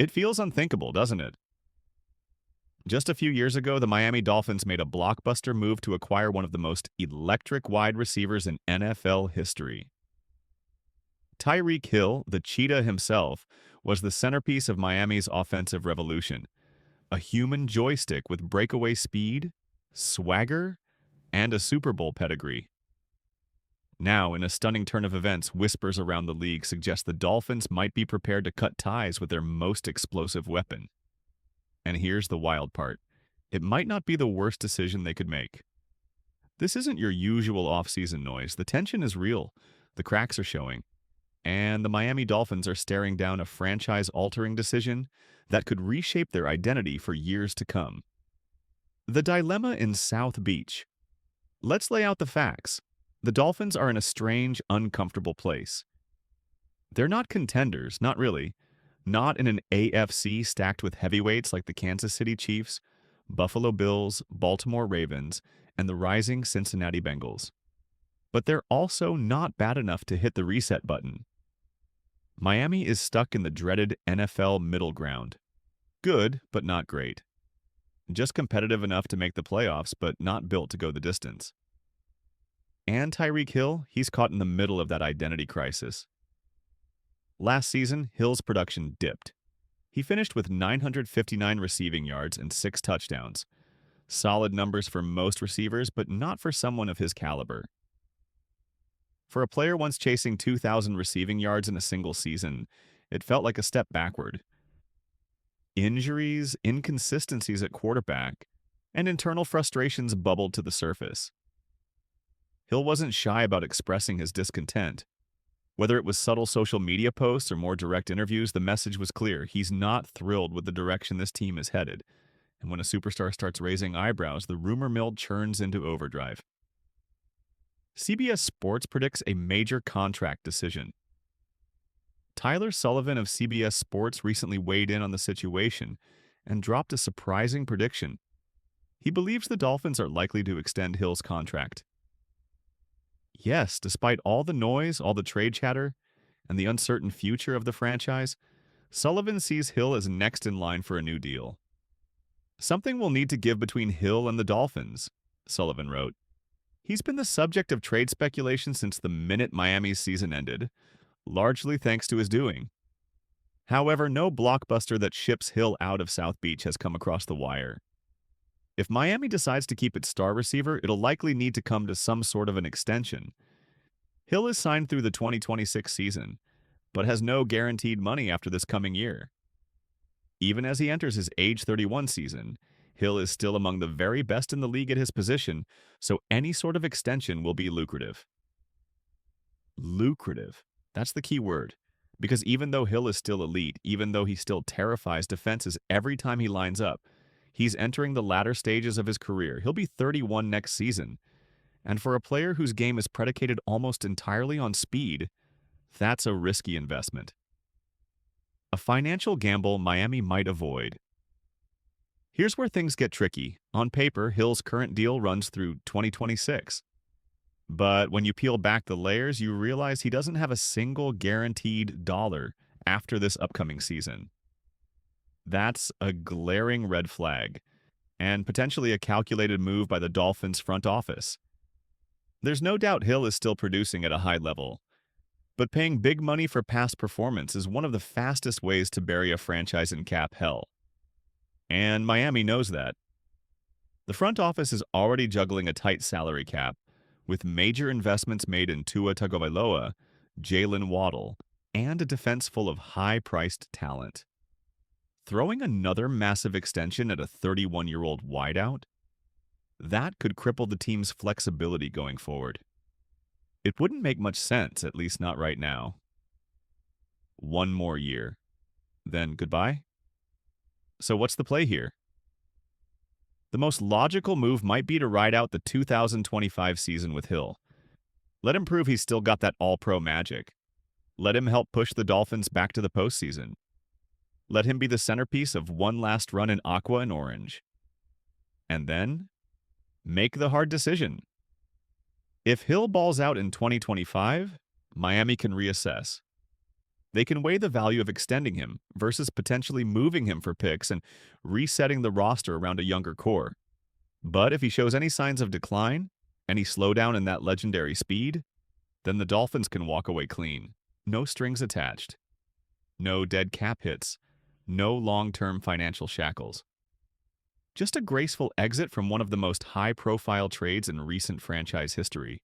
It feels unthinkable, doesn't it? Just a few years ago, the Miami Dolphins made a blockbuster move to acquire one of the most electric wide receivers in NFL history. Tyreek Hill, the Cheetah himself, was the centerpiece of Miami's offensive revolution. A human joystick with breakaway speed, swagger, and a Super Bowl pedigree. Now, in a stunning turn of events, whispers around the league suggest the Dolphins might be prepared to cut ties with their most explosive weapon. And here's the wild part. It might not be the worst decision they could make. This isn't your usual offseason noise. The tension is real. The cracks are showing. And the Miami Dolphins are staring down a franchise-altering decision that could reshape their identity for years to come. The dilemma in South Beach. Let's lay out the facts. The Dolphins are in a strange, uncomfortable place. They're not contenders, not really. Not in an AFC stacked with heavyweights like the Kansas City Chiefs, Buffalo Bills, Baltimore Ravens, and the rising Cincinnati Bengals. But they're also not bad enough to hit the reset button. Miami is stuck in the dreaded NFL middle ground. Good, but not great. Just competitive enough to make the playoffs, but not built to go the distance. And Tyreek Hill, he's caught in the middle of that identity crisis. Last season, Hill's production dipped. He finished with 959 receiving yards and 6 touchdowns. Solid numbers for most receivers, but not for someone of his caliber. For a player once chasing 2,000 receiving yards in a single season, it felt like a step backward. Injuries, inconsistencies at quarterback, and internal frustrations bubbled to the surface. Hill wasn't shy about expressing his discontent. Whether it was subtle social media posts or more direct interviews, the message was clear. He's not thrilled with the direction this team is headed. And when a superstar starts raising eyebrows, the rumor mill churns into overdrive. CBS Sports predicts a major contract decision. Tyler Sullivan of CBS Sports recently weighed in on the situation and dropped a surprising prediction. He believes the Dolphins are likely to extend Hill's contract. Yes, despite all the noise, all the trade chatter, and the uncertain future of the franchise, Sullivan sees Hill as next in line for a new deal. Something will need to give between Hill and the Dolphins, Sullivan wrote. He's been the subject of trade speculation since the minute Miami's season ended, largely thanks to his doing. However, no blockbuster that ships Hill out of South Beach has come across the wire. If Miami decides to keep its star receiver, it'll likely need to come to some sort of an extension. Hill is signed through the 2026 season, but has no guaranteed money after this coming year. Even as he enters his age 31 season, Hill is still among the very best in the league at his position, so any sort of extension will be lucrative. Lucrative. That's the key word. Because even though Hill is still elite, even though he still terrifies defenses every time he lines up, he's entering the latter stages of his career. He'll be 31 next season. And for a player whose game is predicated almost entirely on speed, that's a risky investment. A financial gamble Miami might avoid. Here's where things get tricky. On paper, Hill's current deal runs through 2026. But when you peel back the layers, you realize he doesn't have a single guaranteed dollar after this upcoming season. That's a glaring red flag, and potentially a calculated move by the Dolphins' front office. There's no doubt Hill is still producing at a high level, but paying big money for past performance is one of the fastest ways to bury a franchise in cap hell. And Miami knows that. The front office is already juggling a tight salary cap, with major investments made in Tua Tagovailoa, Jalen Waddle, and a defense full of high-priced talent. Throwing another massive extension at a 31-year-old wideout? That could cripple the team's flexibility going forward. It wouldn't make much sense, at least not right now. One more year. Then goodbye? So what's the play here? The most logical move might be to ride out the 2025 season with Hill. Let him prove he's still got that all-pro magic. Let him help push the Dolphins back to the postseason. Let him be the centerpiece of one last run in aqua and orange. And then, make the hard decision. If Hill balls out in 2025, Miami can reassess. They can weigh the value of extending him versus potentially moving him for picks and resetting the roster around a younger core. But if he shows any signs of decline, any slowdown in that legendary speed, then the Dolphins can walk away clean. No strings attached. No dead cap hits. No long-term financial shackles. Just a graceful exit from one of the most high-profile trades in recent franchise history.